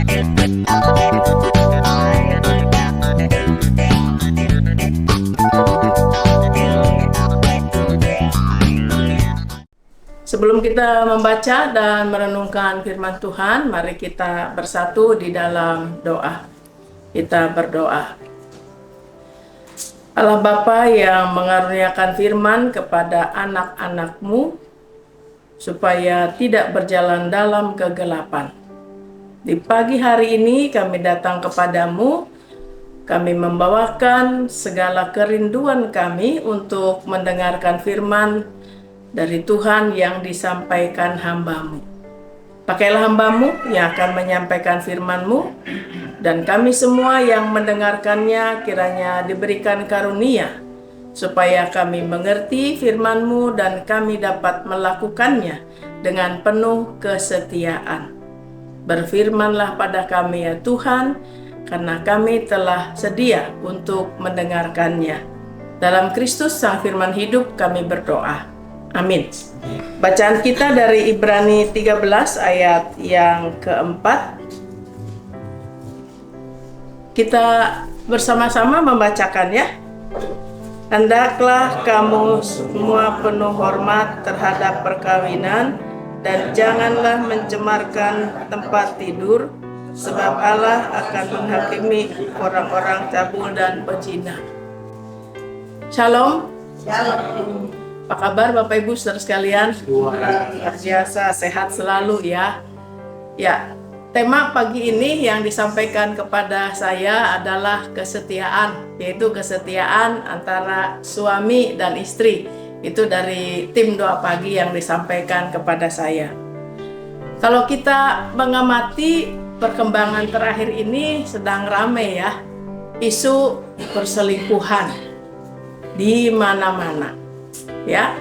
Sebelum kita membaca dan merenungkan firman Tuhan, mari kita bersatu di dalam doa. Kita berdoa. Allah Bapa yang mengaruniakan firman kepada anak-anak-Mu, supaya tidak berjalan dalam kegelapan. Di pagi hari ini kami datang kepadamu, kami membawakan segala kerinduan kami untuk mendengarkan firman dari Tuhan yang disampaikan hamba-Mu. Pakailah hamba-Mu yang akan menyampaikan firman-Mu, dan kami semua yang mendengarkannya kiranya diberikan karunia, supaya kami mengerti firman-Mu dan kami dapat melakukannya dengan penuh kesetiaan. Berfirmanlah pada kami ya Tuhan, karena kami telah sedia untuk mendengarkannya. Dalam Kristus Sang Firman Hidup kami berdoa. Amin. Bacaan kita dari Ibrani 13 ayat yang keempat. Kita bersama-sama membacakan ya. Hendaklah kamu semua penuh hormat terhadap perkawinan, dan janganlah mencemarkan tempat tidur, sebab Allah akan menghakimi orang-orang cabul dan pezina. Shalom. Shalom. Apa kabar Bapak Ibu Saudara sekalian? Luar biasa, sehat selalu ya. Ya, tema pagi ini yang disampaikan kepada saya adalah kesetiaan, yaitu kesetiaan antara suami dan istri. Itu dari tim doa pagi yang disampaikan kepada saya. Kalau kita mengamati perkembangan terakhir ini sedang ramai ya, isu perselingkuhan di mana-mana. Ya,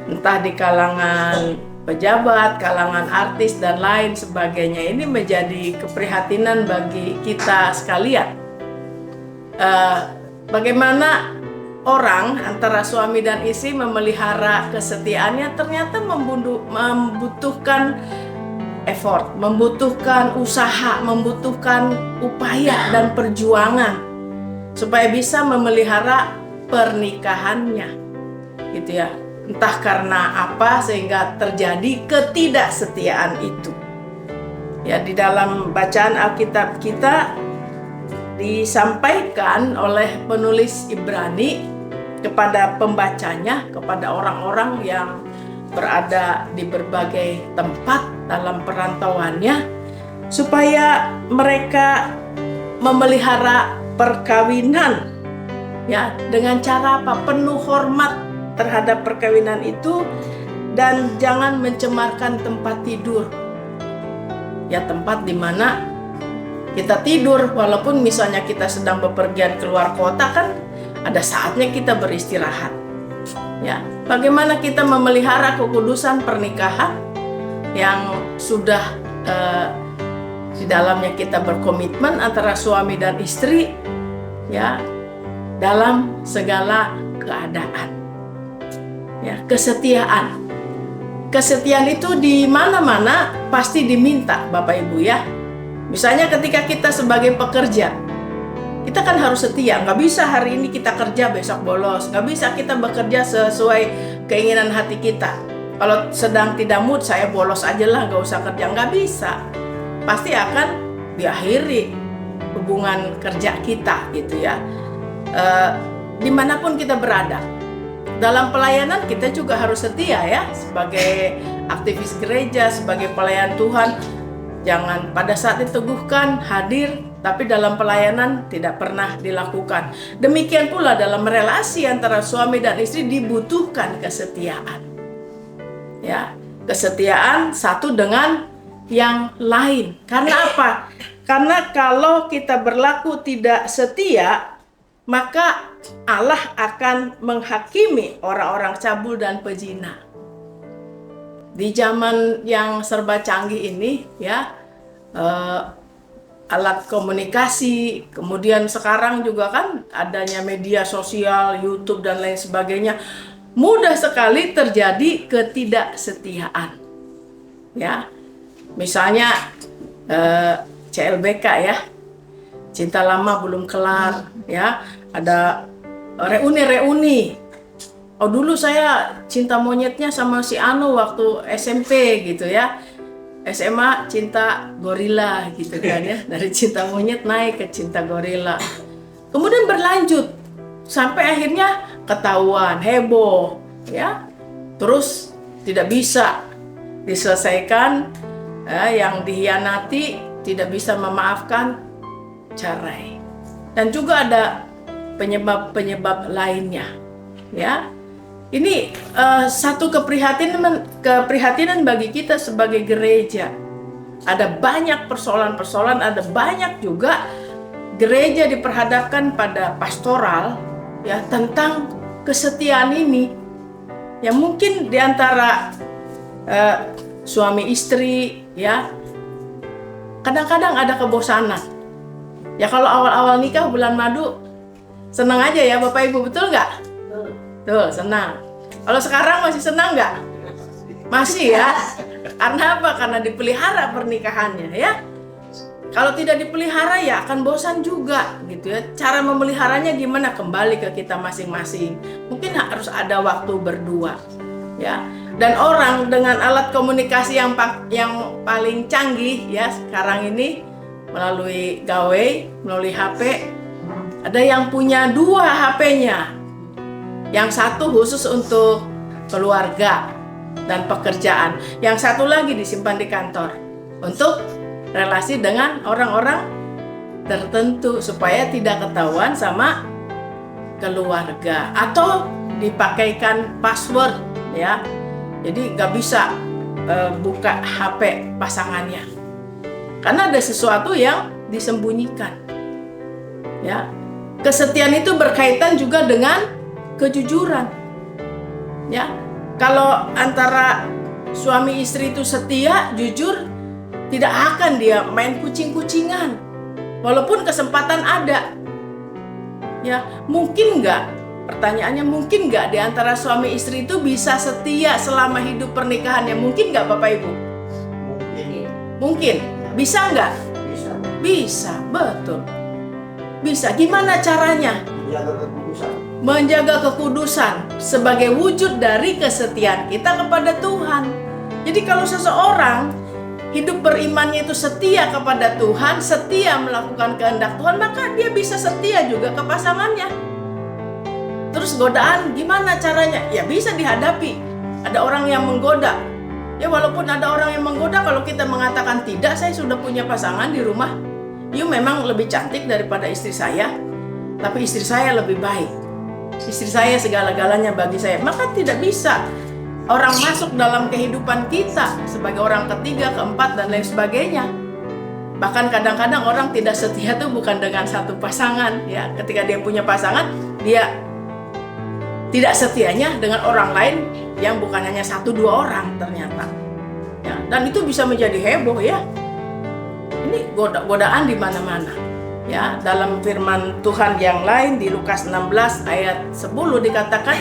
entah di kalangan pejabat, kalangan artis dan lain sebagainya. Ini menjadi keprihatinan bagi kita sekalian. Bagaimana orang antara suami dan istri memelihara kesetiaannya ternyata membutuhkan effort, membutuhkan usaha, membutuhkan upaya dan perjuangan supaya bisa memelihara pernikahannya. Gitu ya, entah karena apa sehingga terjadi ketidaksetiaan itu. Ya, di dalam bacaan Alkitab kita disampaikan oleh penulis Ibrani kepada pembacanya, kepada orang-orang yang berada di berbagai tempat dalam perantauannya, supaya mereka memelihara perkawinan ya dengan cara apa? Penuh hormat terhadap perkawinan itu, dan jangan mencemarkan tempat tidur. Ya, tempat di mana kita tidur, walaupun misalnya kita sedang bepergian keluar kota kan ada saatnya kita beristirahat. Ya, bagaimana kita memelihara kekudusan pernikahan yang sudah di dalamnya kita berkomitmen antara suami dan istri ya dalam segala keadaan. Ya, kesetiaan. Kesetiaan itu di mana-mana pasti diminta Bapak Ibu ya. Misalnya ketika kita sebagai pekerja, kita kan harus setia. Nggak bisa hari ini kita kerja besok bolos. Nggak bisa kita bekerja sesuai keinginan hati kita. Kalau sedang tidak mood, saya bolos aja lah, nggak usah kerja. Nggak bisa. Pasti akan diakhiri hubungan kerja kita gitu ya. Dimanapun kita berada. Dalam pelayanan kita juga harus setia ya, sebagai aktivis gereja, sebagai pelayan Tuhan. Jangan pada saat diteguhkan hadir, tapi dalam pelayanan tidak pernah dilakukan. Demikian pula dalam relasi antara suami dan istri dibutuhkan kesetiaan. Ya, kesetiaan satu dengan yang lain. Karena apa? Karena kalau kita berlaku tidak setia, maka Allah akan menghakimi orang-orang cabul dan pezina. Di zaman yang serba canggih ini ya, alat komunikasi, kemudian sekarang juga kan adanya media sosial, YouTube dan lain sebagainya, mudah sekali terjadi ketidaksetiaan. Ya, misalnya CLBK ya. Cinta lama belum kelar ya. Ada reuni. Oh dulu saya cinta monyetnya sama si Anu waktu SMP gitu ya. SMA cinta gorila gitu kan ya. Dari cinta monyet naik ke cinta gorila. Kemudian berlanjut sampai akhirnya ketahuan, heboh ya. Terus tidak bisa diselesaikan, yang dihianati tidak bisa memaafkan, cerai. Dan juga ada penyebab-penyebab lainnya ya. Ini satu keprihatinan bagi kita sebagai gereja. Ada banyak persoalan-persoalan, ada banyak juga gereja diperhadapkan pada pastoral ya tentang kesetiaan ini. Ya mungkin diantara suami istri ya kadang-kadang ada kebosanan. Ya kalau awal-awal nikah bulan madu senang aja ya Bapak Ibu, betul nggak? Tuh senang. Kalau sekarang masih senang nggak? Masih ya. Karena apa? Karena dipelihara pernikahannya ya. Kalau tidak dipelihara ya akan bosan juga gitu ya. Cara memeliharanya gimana? Kembali ke kita masing-masing. Mungkin harus ada waktu berdua ya. Dan orang dengan alat komunikasi yang paling canggih ya sekarang ini melalui gawai, melalui HP. Ada yang punya 2 HP-nya. Yang satu khusus untuk keluarga dan pekerjaan. Yang satu lagi disimpan di kantor untuk relasi dengan orang-orang tertentu supaya tidak ketahuan sama keluarga. Atau dipakaikan password ya. Jadi nggak bisa buka HP pasangannya. Karena ada sesuatu yang disembunyikan. Ya. Kesetiaan itu berkaitan juga dengan kejujuran. Ya. Kalau antara suami istri itu setia, jujur, tidak akan dia main kucing-kucingan. Walaupun kesempatan ada. Ya, mungkin nggak? Pertanyaannya mungkin nggak di antara suami istri itu bisa setia selama hidup pernikahannya? Mungkin nggak Bapak Ibu? Mungkin. Bisa nggak? Bisa, betul. Bisa. Gimana caranya? Menjaga kekudusan sebagai wujud dari kesetiaan kita kepada Tuhan. Jadi kalau seseorang hidup berimannya itu setia kepada Tuhan, setia melakukan kehendak Tuhan, maka dia bisa setia juga ke pasangannya. Terus godaan gimana caranya? Ya bisa dihadapi. Ada orang yang menggoda. Ya walaupun ada orang yang menggoda, kalau kita mengatakan tidak, saya sudah punya pasangan di rumah. You memang lebih cantik daripada istri saya, tapi istri saya lebih baik. Istri saya segala-galanya bagi saya. Maka tidak bisa orang masuk dalam kehidupan kita sebagai orang ketiga, keempat, dan lain sebagainya. Bahkan kadang-kadang orang tidak setia itu bukan dengan satu pasangan ya. Ketika dia punya pasangan, dia tidak setianya dengan orang lain yang bukan hanya 1-2 orang ternyata. Ya, dan itu bisa menjadi heboh ya. Ini godaan di mana-mana. Ya, dalam firman Tuhan yang lain di Lukas 16 ayat 10 dikatakan,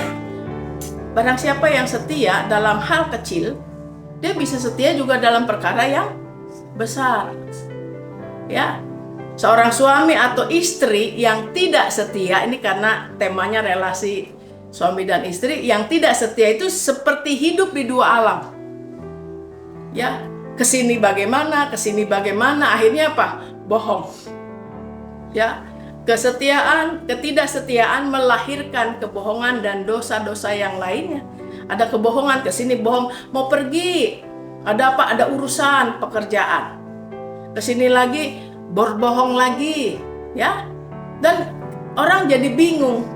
barang siapa yang setia dalam hal kecil, dia bisa setia juga dalam perkara yang besar. Ya. Seorang suami atau istri yang tidak setia, ini karena temanya relasi suami dan istri, yang tidak setia itu seperti hidup di 2 alam. Ya, kesini bagaimana, akhirnya apa? Bohong. Ya, ketidaksetiaan melahirkan kebohongan dan dosa-dosa yang lainnya. Ada kebohongan, kesini bohong, mau pergi, ada apa? Ada urusan pekerjaan. Kesini lagi berbohong lagi, ya. Dan orang jadi bingung.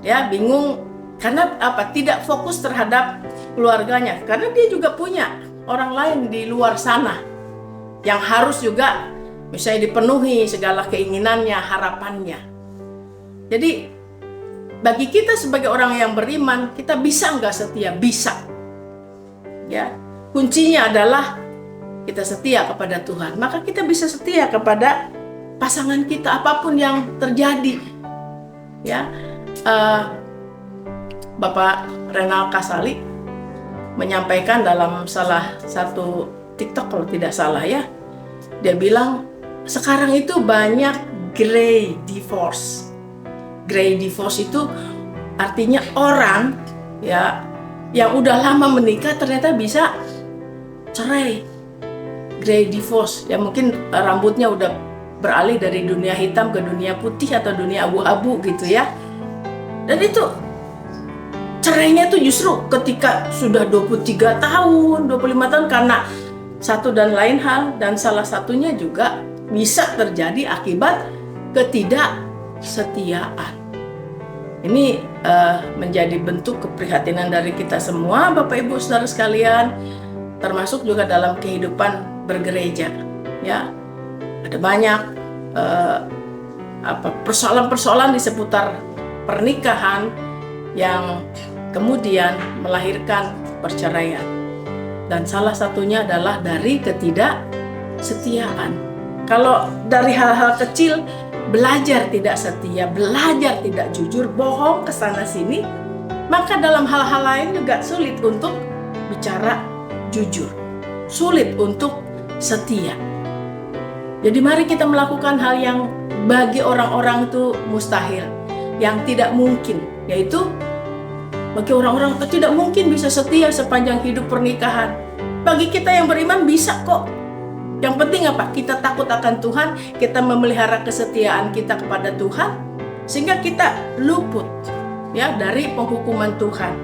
Ya, bingung karena apa? Tidak fokus terhadap keluarganya, karena dia juga punya orang lain di luar sana yang harus juga misalnya dipenuhi segala keinginannya, harapannya. Jadi bagi kita sebagai orang yang beriman, kita bisa nggak setia? Bisa. Ya, kuncinya adalah kita setia kepada Tuhan. Maka kita bisa setia kepada pasangan kita apapun yang terjadi. Ya, Bapak Renal Kasali menyampaikan dalam salah satu TikTok kalau tidak salah ya. Dia bilang sekarang itu banyak gray divorce. Gray divorce itu artinya orang ya yang udah lama menikah ternyata bisa cerai. Gray divorce ya, mungkin rambutnya udah beralih dari dunia hitam ke dunia putih atau dunia abu-abu gitu ya. Dan itu cerainya tuh justru ketika sudah 23 tahun, 25 tahun karena satu dan lain hal, dan salah satunya juga bisa terjadi akibat ketidaksetiaan. Ini menjadi bentuk keprihatinan dari kita semua, Bapak Ibu Saudara sekalian, termasuk juga dalam kehidupan bergereja. Ya, ada banyak persoalan-persoalan di seputar pernikahan yang kemudian melahirkan perceraian. Dan salah satunya adalah dari ketidaksetiaan. Kalau dari hal-hal kecil, belajar tidak setia, belajar tidak jujur, bohong kesana sini, maka dalam hal-hal lain juga sulit untuk bicara jujur, sulit untuk setia. Jadi mari kita melakukan hal yang bagi orang-orang itu mustahil, yang tidak mungkin, yaitu bagi orang-orang tidak mungkin bisa setia sepanjang hidup pernikahan. Bagi kita yang beriman bisa kok. Yang penting apa? Kita takut akan Tuhan, kita memelihara kesetiaan kita kepada Tuhan, sehingga kita luput ya dari penghukuman Tuhan.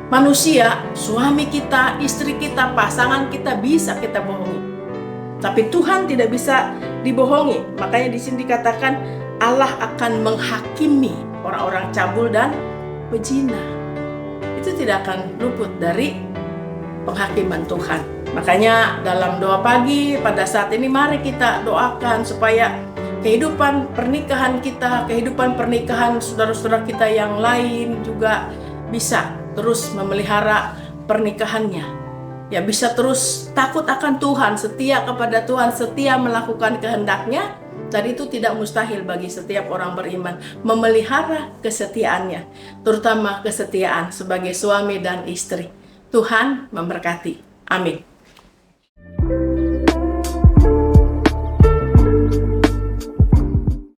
Manusia, suami kita, istri kita, pasangan kita bisa kita bohongi. Tapi Tuhan tidak bisa dibohongi. Makanya di sini dikatakan Allah akan menghakimi orang-orang cabul dan pezina. Itu tidak akan luput dari penghakiman Tuhan. Makanya dalam doa pagi pada saat ini mari kita doakan supaya kehidupan pernikahan kita, kehidupan pernikahan saudara-saudara kita yang lain juga bisa terus memelihara pernikahannya. Ya, bisa terus takut akan Tuhan, setia kepada Tuhan, setia melakukan kehendak-Nya. Dan itu tidak mustahil bagi setiap orang beriman memelihara kesetiaannya, terutama kesetiaan sebagai suami dan istri. Tuhan memberkati. Amin.